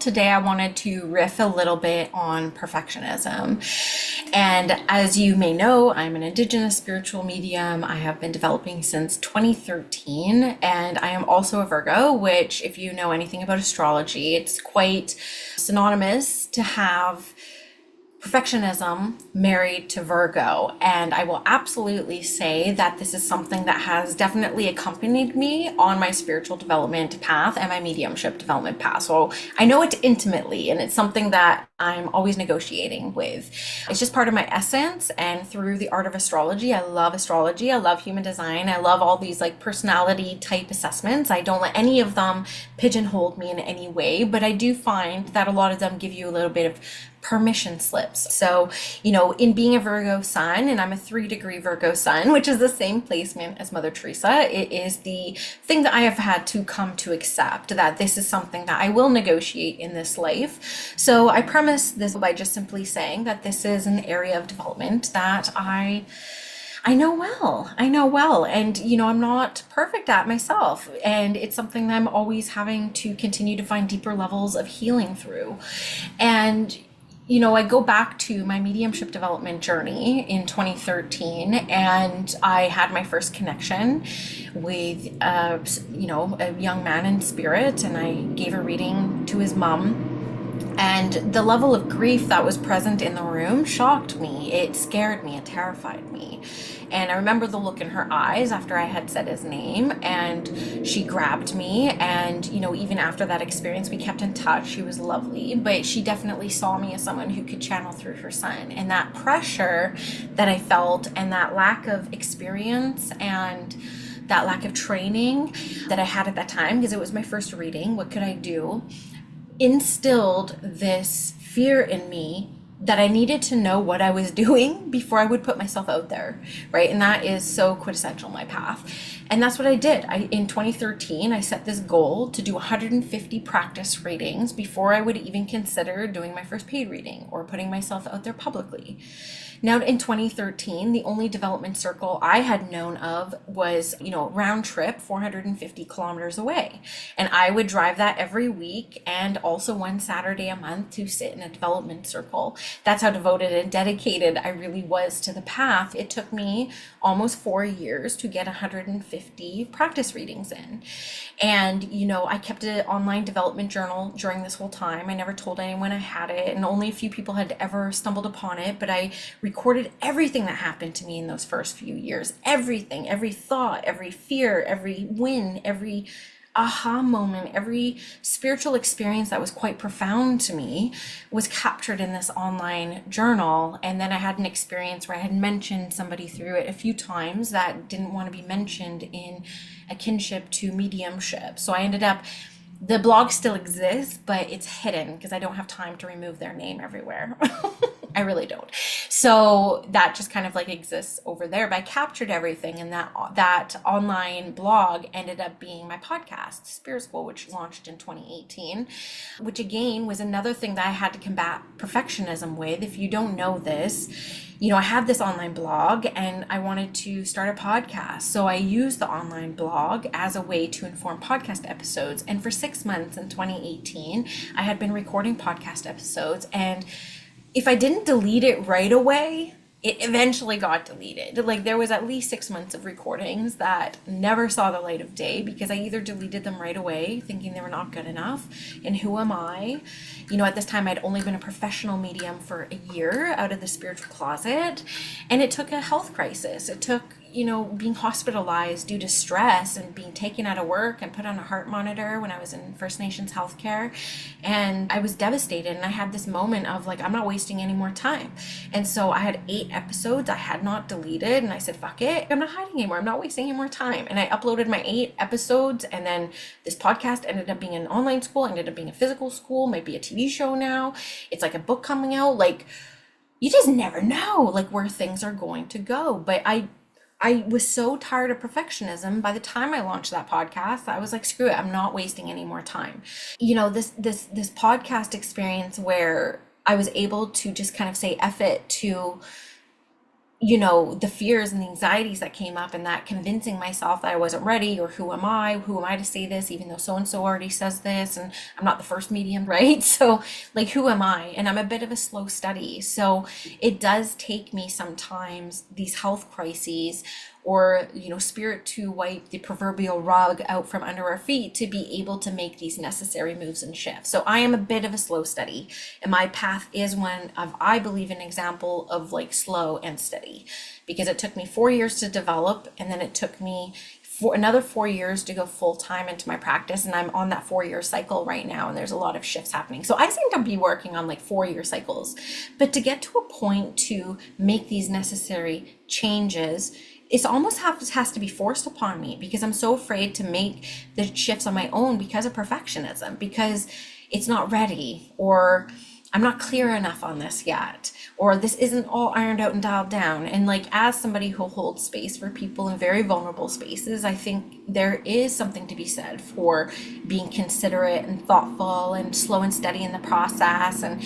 Today, I wanted to riff a little bit on perfectionism. And as you may know, I'm an Indigenous spiritual medium. I have been developing since 2013, and I am also a Virgo, which, if you know anything about astrology, it's quite synonymous to have perfectionism married to Virgo. And I will absolutely say that this is something that has definitely accompanied me on my spiritual development path and my mediumship development path. So I know it intimately, and it's something that I'm always negotiating with. It's just part of my essence. And through the art of astrology, I love astrology. I love human design. I love all these like personality type assessments. I don't let any of them pigeonhole me in any way, but I do find that a lot of them give you a little bit of permission slips. So, in being a Virgo sun, and I'm a 3-degree Virgo sun, which is the same placement as Mother Teresa, it is the thing that I have had to come to accept that this is something that I will negotiate in this life. So I premise this by just simply saying that this is an area of development that I know well. I know well. And, I'm not perfect at myself. And it's something that I'm always having to continue to find deeper levels of healing through. And I go back to my mediumship development journey in 2013, and I had my first connection with, a young man in spirit, and I gave a reading to his mom. And the level of grief that was present in the room shocked me. It scared me. It terrified me. And I remember the look in her eyes after I had said his name, and she grabbed me. And, even after that experience, we kept in touch. She was lovely, but she definitely saw me as someone who could channel through her son. And that pressure that I felt, and that lack of experience, and that lack of training that I had at that time, because it was my first reading, what could I do, instilled this fear in me that I needed to know what I was doing before I would put myself out there, right? And that is so quintessential my path. And that's what I did. In 2013, I set this goal to do 150 practice readings before I would even consider doing my first paid reading or putting myself out there publicly. Now, in 2013, the only development circle I had known of was, round trip 450 kilometers away. And I would drive that every week and also one Saturday a month to sit in a development circle. That's how devoted and dedicated I really was to the path. It took me almost 4 years to get 150 practice readings in. And, I kept an online development journal during this whole time. I never told anyone I had it, and only a few people had ever stumbled upon it, but I recorded everything that happened to me in those first few years. Everything, every thought, every fear, every win, every aha moment, every spiritual experience that was quite profound to me was captured in this online journal. And then I had an experience where I had mentioned somebody through it a few times that didn't want to be mentioned in a kinship to mediumship. So I ended up, the blog still exists, but it's hidden because I don't have time to remove their name everywhere. I really don't. So that just kind of like exists over there. But I captured everything, and that online blog ended up being my podcast, Spirit School, which launched in 2018, which again was another thing that I had to combat perfectionism with. If you don't know this, I had this online blog and I wanted to start a podcast. So I used the online blog as a way to inform podcast episodes. And for 6 months in 2018, I had been recording podcast episodes, and if I didn't delete it right away, it eventually got deleted. Like, there was at least 6 months of recordings that never saw the light of day because I either deleted them right away thinking they were not good enough. And who am I? At this time I'd only been a professional medium for a year out of the spiritual closet. And it took a health crisis. It took being hospitalized due to stress and being taken out of work and put on a heart monitor when I was in First Nations healthcare. And I was devastated, and I had this moment of like, I'm not wasting any more time. And so I had 8 episodes I had not deleted, and I said, fuck it, I'm not hiding anymore. I'm not wasting any more time. And I uploaded my 8 episodes, and then this podcast ended up being an online school, ended up being a physical school, might be a TV show now. It's like a book coming out. Like, you just never know like where things are going to go. But I was so tired of perfectionism. By the time I launched that podcast, I was like, screw it, I'm not wasting any more time. This podcast experience where I was able to just kind of say F it to the fears and the anxieties that came up, and that convincing myself that I wasn't ready, or who am I to say this, even though so and so already says this, and I'm not the first medium, right? So like, who am I? And I'm a bit of a slow study, so it does take me sometimes, these health crises, or spirit to wipe the proverbial rug out from under our feet, to be able to make these necessary moves and shifts. So I am a bit of a slow study, and my path is one of, I believe, an example of like slow and steady, because it took me 4 years to develop, and then it took me for another 4 years to go full time into my practice, and I'm on that 4 year cycle right now, and there's a lot of shifts happening. So I seem to be working on like 4 year cycles, but to get to a point to make these necessary changes, it's almost has to be forced upon me, because I'm so afraid to make the shifts on my own because of perfectionism, because it's not ready, or I'm not clear enough on this yet, or this isn't all ironed out and dialed down. And like, as somebody who holds space for people in very vulnerable spaces, I think there is something to be said for being considerate and thoughtful and slow and steady in the process, and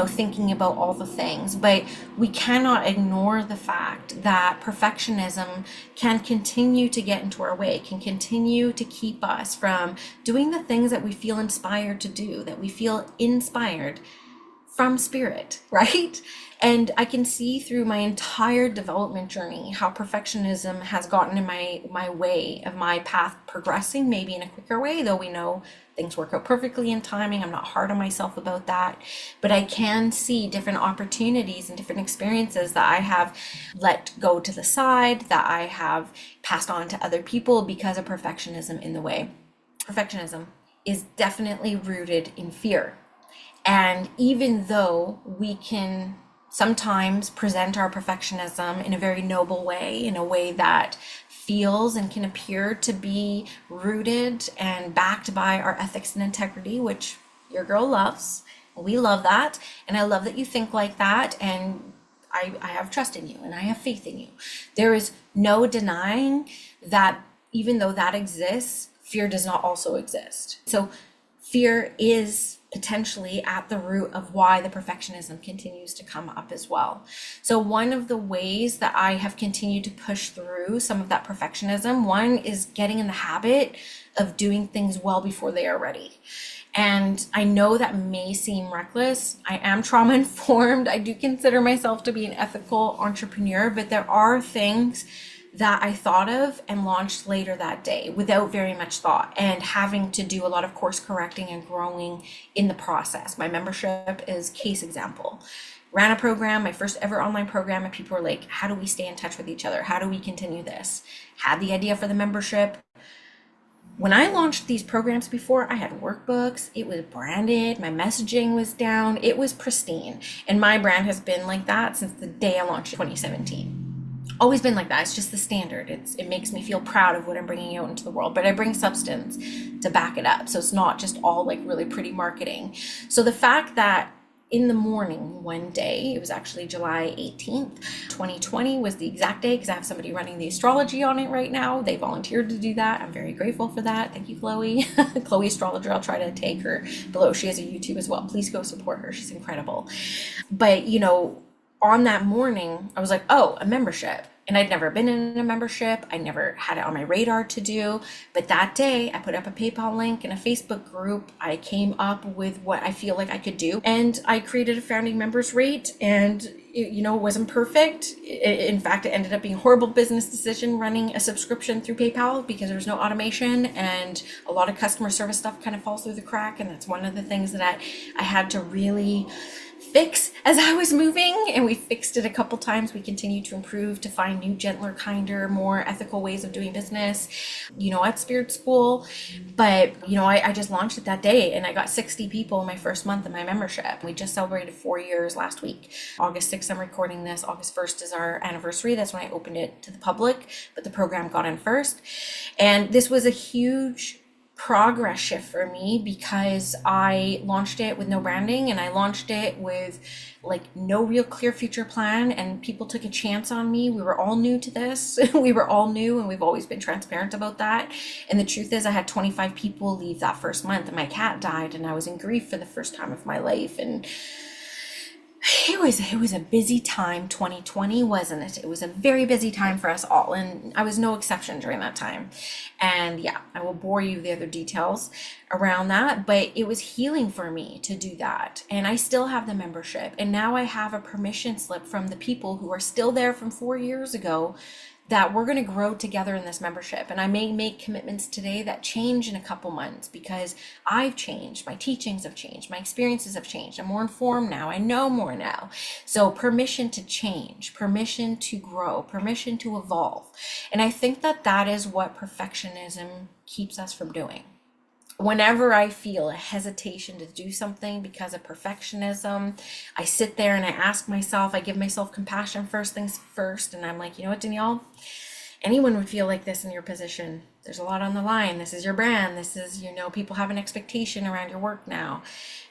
thinking about all the things. But we cannot ignore the fact that perfectionism can continue to get into our way, can continue to keep us from doing the things that we feel inspired to do, that we feel inspired from spirit, right? And I can see through my entire development journey how perfectionism has gotten in my way of my path progressing, maybe in a quicker way, though we know things work out perfectly in timing. I'm not hard on myself about that. But I can see different opportunities and different experiences that I have let go to the side, that I have passed on to other people because of perfectionism in the way. Perfectionism is definitely rooted in fear. And even though we can sometimes present our perfectionism in a very noble way, in a way that feels and can appear to be rooted and backed by our ethics and integrity, which your girl loves, we love that. And I love that you think like that. And I have trust in you, and I have faith in you. There is no denying that even though that exists, fear does not also exist. So fear is potentially at the root of why the perfectionism continues to come up as well. So one of the ways that I have continued to push through some of that perfectionism, one is getting in the habit of doing things well before they are ready. And I know that may seem reckless. I am trauma informed. I do consider myself to be an ethical entrepreneur, but there are things that I thought of and launched later that day without very much thought, and having to do a lot of course correcting and growing in the process. My membership is case example. Ran a program, my first ever online program, and people were like, how do we stay in touch with each other? How do we continue this? Had the idea for the membership. When I launched these programs before, I had workbooks, it was branded, my messaging was down, it was pristine. And my brand has been like that since the day I launched in 2017. Always been like that. It's just the standard. It makes me feel proud of what I'm bringing out into the world, but I bring substance to back it up. So it's not just all like really pretty marketing. So the fact that in the morning one day, it was actually July 18th, 2020 was the exact day, because I have somebody running the astrology on it right now. They volunteered to do that. I'm very grateful for that. Thank you, Chloe. Chloe Astrologer. I'll try to take her below. She has a YouTube as well. Please go support her. She's incredible. But on that morning, I was like, oh, a membership. And I'd never been in a membership. I never had it on my radar to do. But that day, I put up a PayPal link in a Facebook group. I came up with what I feel like I could do. And I created a founding members rate. And, it wasn't perfect. In fact, it ended up being a horrible business decision running a subscription through PayPal, because there was no automation, and a lot of customer service stuff kind of falls through the crack. And that's one of the things that I had to really fix as I was moving, and we fixed it a couple times. We continue to improve to find new, gentler, kinder, more ethical ways of doing business, at Spirit School. But, I just launched it that day, and I got 60 people in my first month of my membership. We just celebrated 4 years last week. August 6th, I'm recording this. August 1st is our anniversary. That's when I opened it to the public, but the program got in first. And this was a huge progress shift for me, because I launched it with no branding, and I launched it with like no real clear future plan, and people took a chance on me. We were all new to this. We were all new, and we've always been transparent about that. And the truth is, I had 25 people leave that first month, and my cat died, and I was in grief for the first time of my life. And It was a busy time, 2020, wasn't it? It was a very busy time for us all, and I was no exception during that time. And yeah, I will bore you with the other details around that, but it was healing for me to do that. And I still have the membership, and now I have a permission slip from the people who are still there from 4 years ago that we're going to grow together in this membership. And I may make commitments today that change in a couple months because I've changed, my teachings have changed, my experiences have changed. I'm more informed now, I know more now. So permission to change, permission to grow, permission to evolve. And I think that that is what perfectionism keeps us from doing. Whenever I feel a hesitation to do something because of perfectionism, I sit there and I ask myself, I give myself compassion first things first. And I'm like, you know what, Danielle? Anyone would feel like this in your position. There's a lot on the line. This is your brand. This is, people have an expectation around your work now.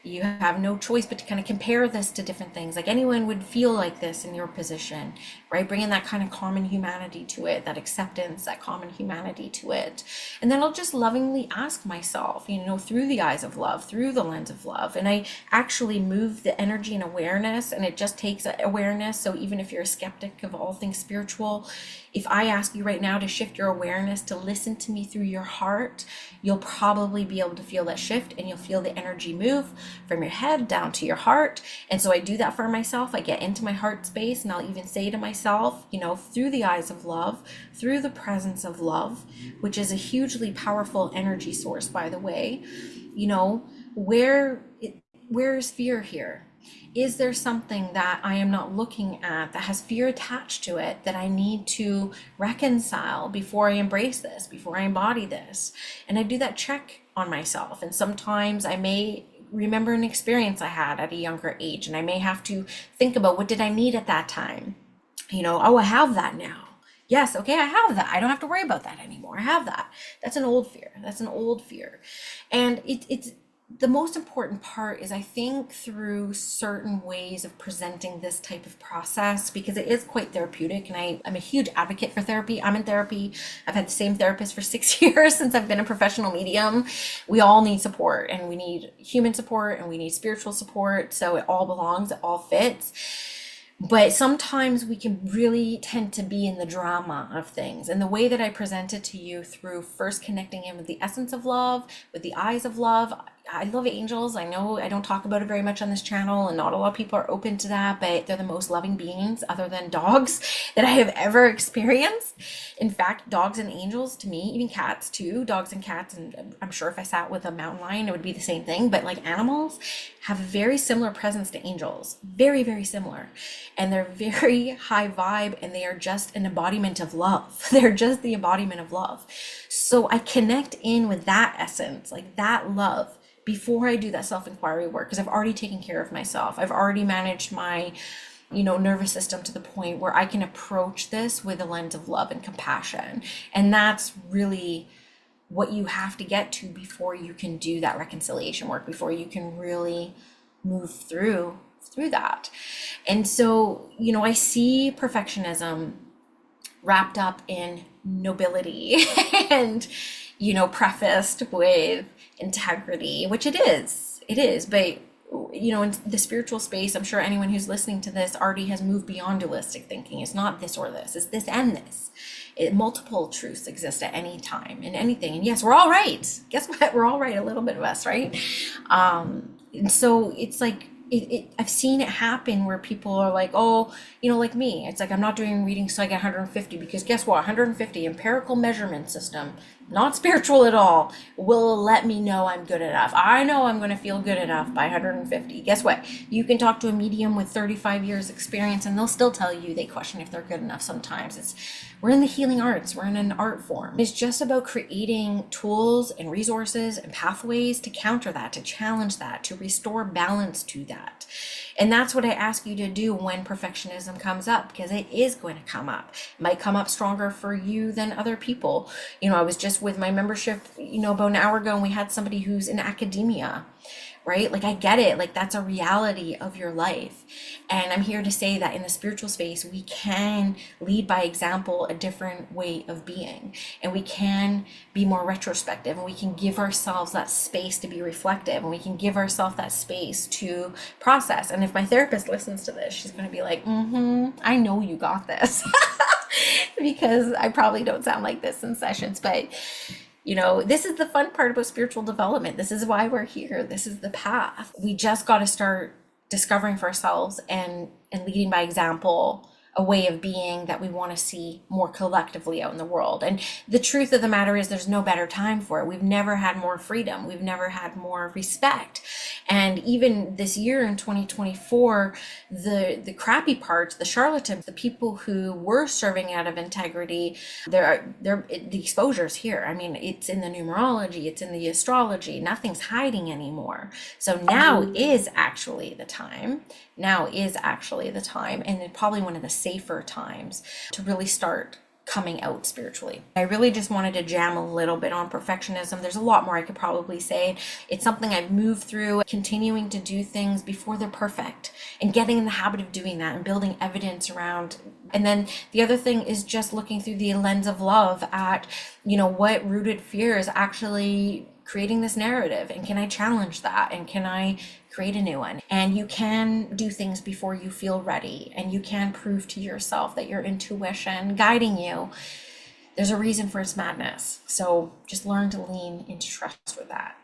You have no choice but to kind of compare this to different things. Like anyone would feel like this in your position, right? Bringing that kind of common humanity to it, that acceptance, that common humanity to it. And then I'll just lovingly ask myself, through the eyes of love, through the lens of love. And I actually move the energy and awareness, and it just takes awareness. So even if you're a skeptic of all things spiritual, if I ask you right now to shift your awareness to listen to me through your heart, you'll probably be able to feel that shift, and you'll feel the energy move from your head down to your heart. And so I do that for myself. I get into my heart space, and I'll even say to myself, through the eyes of love, through the presence of love, which is a hugely powerful energy source, by the way, where is fear here? Is there something that I am not looking at that has fear attached to it that I need to reconcile before I embrace this, before I embody this? And I do that check on myself. And sometimes I may remember an experience I had at a younger age, and I may have to think about, what did I need at that time? Oh, I have that now. Yes, okay, I have that. I don't have to worry about that anymore. I have that. That's an old fear. That's an old fear. And it's the most important part is, I think, through certain ways of presenting this type of process, because it is quite therapeutic. And I'm a huge advocate for therapy. I'm in therapy. I've had the same therapist for 6 years since I've been a professional medium. We all need support, and we need human support, and we need spiritual support. So it all belongs, it all fits. But sometimes we can really tend to be in the drama of things. And the way that I present it to you, through first connecting in with the essence of love, with the eyes of love. I love angels. I know I don't talk about it very much on this channel, and not a lot of people are open to that, but they're the most loving beings, other than dogs, that I have ever experienced. In fact, dogs and angels, to me, even cats too, dogs and cats, and I'm sure if I sat with a mountain lion, it would be the same thing, but like animals have a very similar presence to angels. Very, very similar. And they're very high vibe, and they are just an embodiment of love. They're just the embodiment of love. So I connect in with that essence, like that love, before I do that self-inquiry work, because I've already taken care of myself. I've already managed my, nervous system to the point where I can approach this with a lens of love and compassion. And that's really what you have to get to before you can do that reconciliation work, before you can really move through that. And so, I see perfectionism wrapped up in nobility and, prefaced with integrity, which it is, but in the spiritual space, I'm sure anyone who's listening to this already has moved beyond dualistic thinking. It's not this or this, it's this and this. Multiple truths exist at any time in anything. And yes, we're all right. Guess what? We're all right. A little bit of us, right? And so it's like, I've seen it happen where people are like, oh, like me, it's like, I'm not doing readings so I get 150, because guess what? 150 empirical measurement system, not spiritual at all, will let me know I'm good enough. I know I'm going to feel good enough by 150. Guess what? You can talk to a medium with 35 years experience, and they'll still tell you they question if they're good enough sometimes. We're in the healing arts. We're in an art form. It's just about creating tools and resources and pathways to counter that, to challenge that, to restore balance to that. And that's what I ask you to do when perfectionism comes up, because it is going to come up. It might come up stronger for you than other people. I was just with my membership, about an hour ago, and we had somebody who's in academia, right? Like I get it, like that's a reality of your life. And I'm here to say that in the spiritual space, we can lead by example a different way of being. And we can be more retrospective, and we can give ourselves that space to be reflective, and we can give ourselves that space to process. And if my therapist listens to this, she's going to be like, I know you got this. Because I probably don't sound like this in sessions, but this is the fun part about spiritual development. This is why we're here. This is the path. We just got to start discovering for ourselves and leading by example a way of being that we want to see more collectively out in the world. And the truth of the matter is there's no better time for it. We've never had more freedom. We've never had more respect. And even this year in 2024, the crappy parts, the charlatans, the people who were serving out of integrity, the exposure's here. I mean, it's in the numerology, it's in the astrology. Nothing's hiding anymore. So now is actually the time. And probably one of the safer times to really start coming out spiritually. I really just wanted to jam a little bit on perfectionism. There's a lot more I could probably say. It's something I've moved through, continuing to do things before they're perfect and getting in the habit of doing that and building evidence around. And then the other thing is just looking through the lens of love at, what rooted fear is actually creating this narrative, and can I challenge that, and can I create a new one? And you can do things before you feel ready, and you can prove to yourself that your intuition guiding you, there's a reason for its madness. So just learn to lean into trust with that.